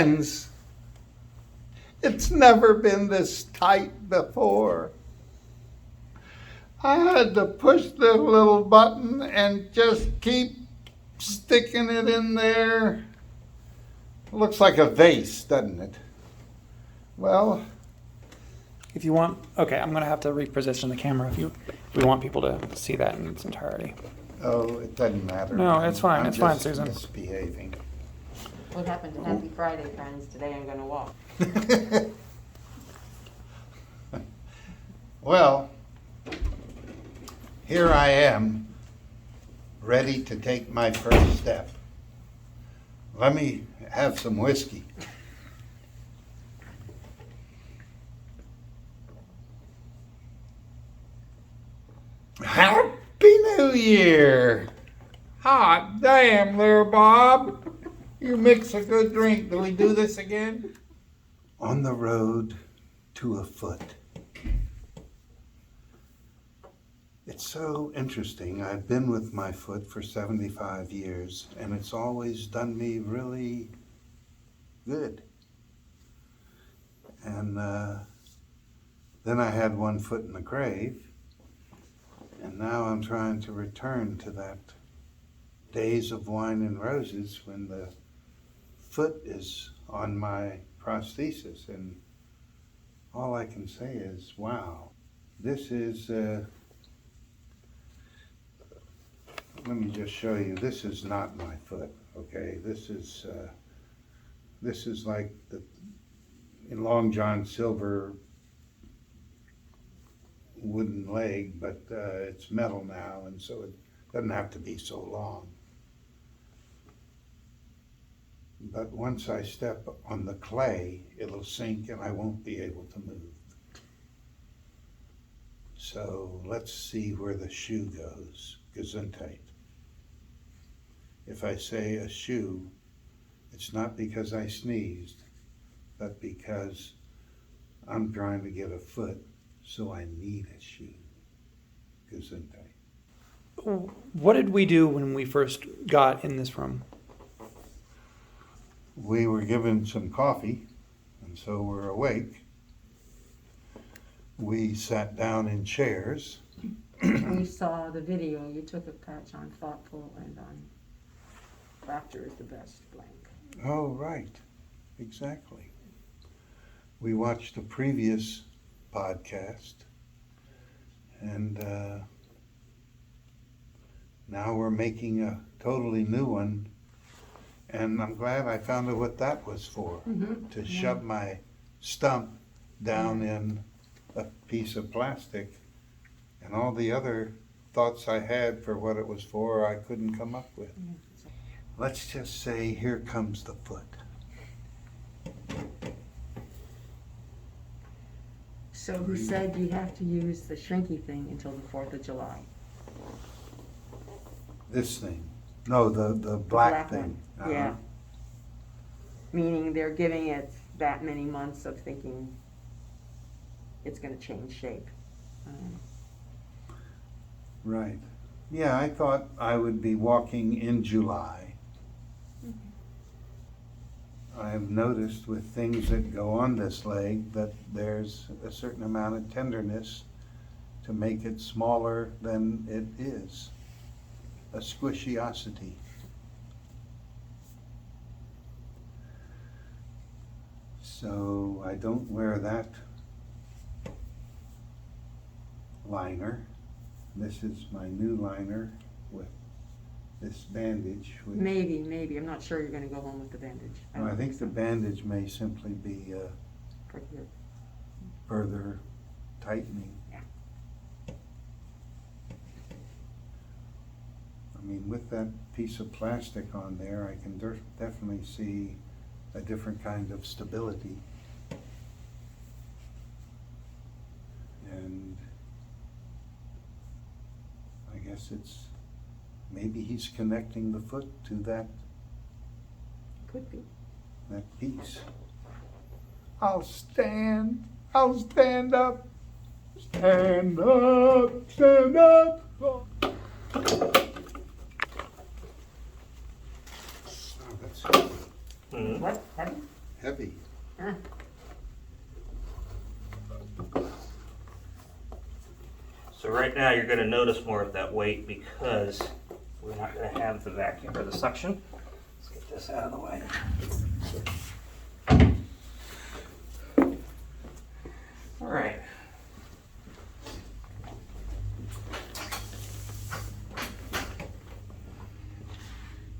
ends. It's never been this tight before. I had to push the little button and just keep sticking it in there. It looks like a vase, doesn't it? Well, If you want, okay, I'm gonna have to reposition the camera if we want people to see that in its entirety. oh, it doesn't matter. No, it's fine. I'm It's fine, just Susan. Misbehaving. What happened to Happy Friday, friends? Today I'm gonna walk. Well, here I am, ready to take my first step. Let me have some whiskey. Happy New Year! Hot damn there, Bob. You mix a good drink. Do we do this again? On the road to a foot. It's so interesting. I've been with my foot for 75 years, and it's always done me really good. And then I had one foot in the grave, and now I'm trying to return to that days of wine and roses when the foot is on my prosthesis, and all I can say is, wow, this is, let me just show you, this is not my foot, okay? This is like the in Long John Silver wooden leg, but it's metal now, and so it doesn't have to be so long. But once I step on the clay, it'll sink and I won't be able to move. So let's see where the shoe goes. Gesundheit. If I say a shoe, it's not because I sneezed, but because I'm trying to get a foot, so I need a shoe. Gesundheit. What did we do when we first got in this room? We were given some coffee, and so we're awake. We sat down in chairs. We saw the video. You took a patch on thoughtful and on laughter is the best blank. Oh, right, exactly. We watched a previous podcast, and now we're making a totally new one. And I'm glad I found out what that was for, to shove my stump down in a piece of plastic. And all the other thoughts I had for what it was for, I couldn't come up with. Let's just say, here comes the foot. So he said you have to use the shrinky thing until the 4th of July. This thing. No, the black thing. One. Yeah. Meaning they're giving it that many months of thinking it's going to change shape. Right. Yeah, I thought I would be walking in July. I've noticed with things that go on this leg that there's a certain amount of tenderness to make it smaller than it is. A squishiosity. So I don't wear that liner. This is my new liner with this bandage. Which Maybe. I'm not sure you're going to go home with the bandage. I think the bandage may simply be further tightening. Yeah. I mean, with that piece of plastic on there, I can definitely see a different kind of stability. And I guess maybe he's connecting the foot to that Could be. piece. I'll stand up, stand up. Oh, that's What? Pardon? heavy. Huh. So right now, you're gonna notice more of that weight because we're not gonna have the vacuum or the suction. Let's get this out of the way. All right.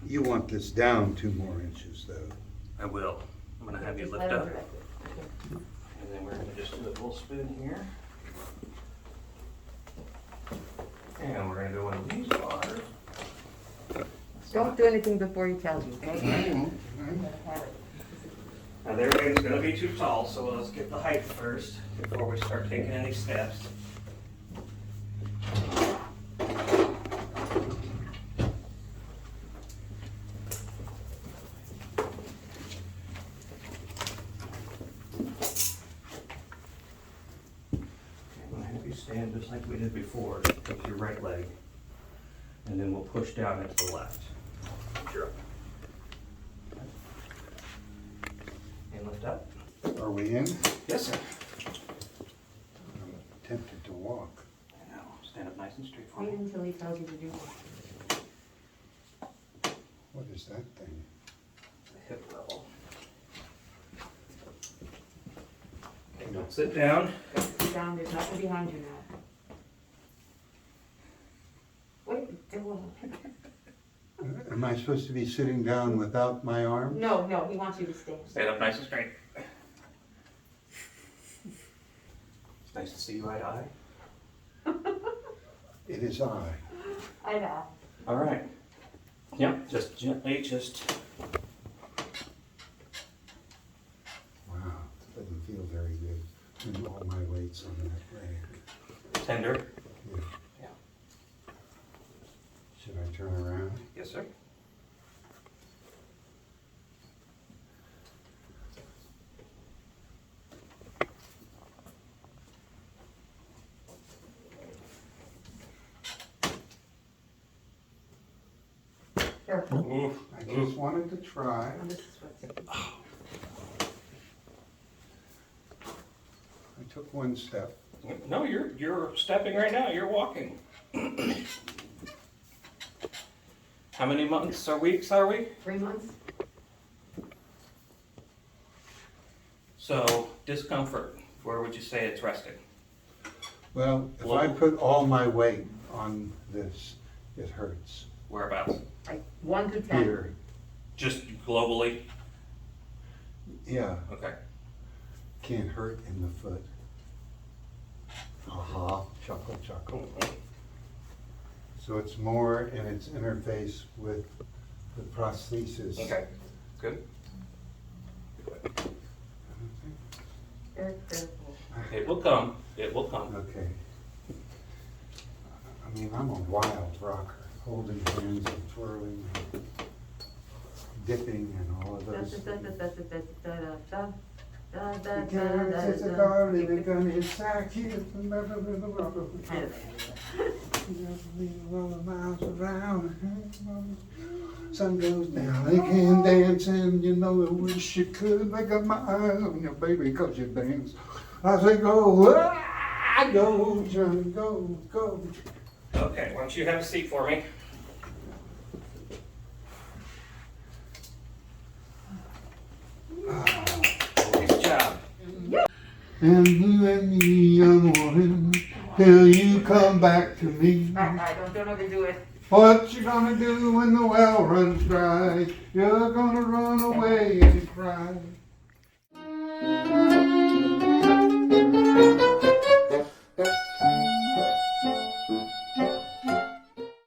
You want this down 2 more inches though. I will. I'm gonna have you lift up, and then we're gonna just do a little spin here. And we're gonna go into these waters. Don't do anything before he tells you, okay? Now their wing's gonna be too tall, so let's get the height first before we start taking any steps. I'm gonna have you stand just like we did before, with your right leg. And then we'll push down into the left. Sure. And lift up. Are we in? Yes, sir. I'm tempted to walk. I know. Stand up nice and straight for Wait me. until he tells you to do it. What is that thing? The hip level. Okay, don't sit down. Sit down, there's nothing behind you now. What are you doing? Am I supposed to be sitting down without my arm? No, no, he wants you to stand. Stand up nice and straight. It's nice to see you eye to eye. It is I. I know. All right. Yep, just gently, Wow, it doesn't feel very good. And all my weight's on that leg. tender. Yeah. Yeah. Should I turn around? Yes, sir. Careful. Oof. I just wanted to try. Oh, this is what's I took one step. No, you're stepping right now. You're walking. How many months or weeks are we? 3 months? So discomfort. Where would you say it's resting? Well, if I put all my weight on this, it hurts. Whereabouts? Like 1 to 10. Here, Just globally. yeah, Okay. can't hurt in the foot. Ha chuckle, chuckle. So it's more in its interface with the prosthesis. Okay. Good. Very careful. It will come. It will come. Okay. I mean, I'm a wild rocker, holding hands and twirling, and dipping and all of those. It's a darling, gun inside here. Miles around. Sun goes down, they can dance, and you know I wish you could. I got my eyes on you, baby, 'cause you dance. I say go, go, Johnny, go, go. Okay. Why don't you have a seat for me? Nice job. And you and me, young woman, till you come back to me. Don't overdo it. What you gonna do when the well runs dry? You're gonna run away and cry.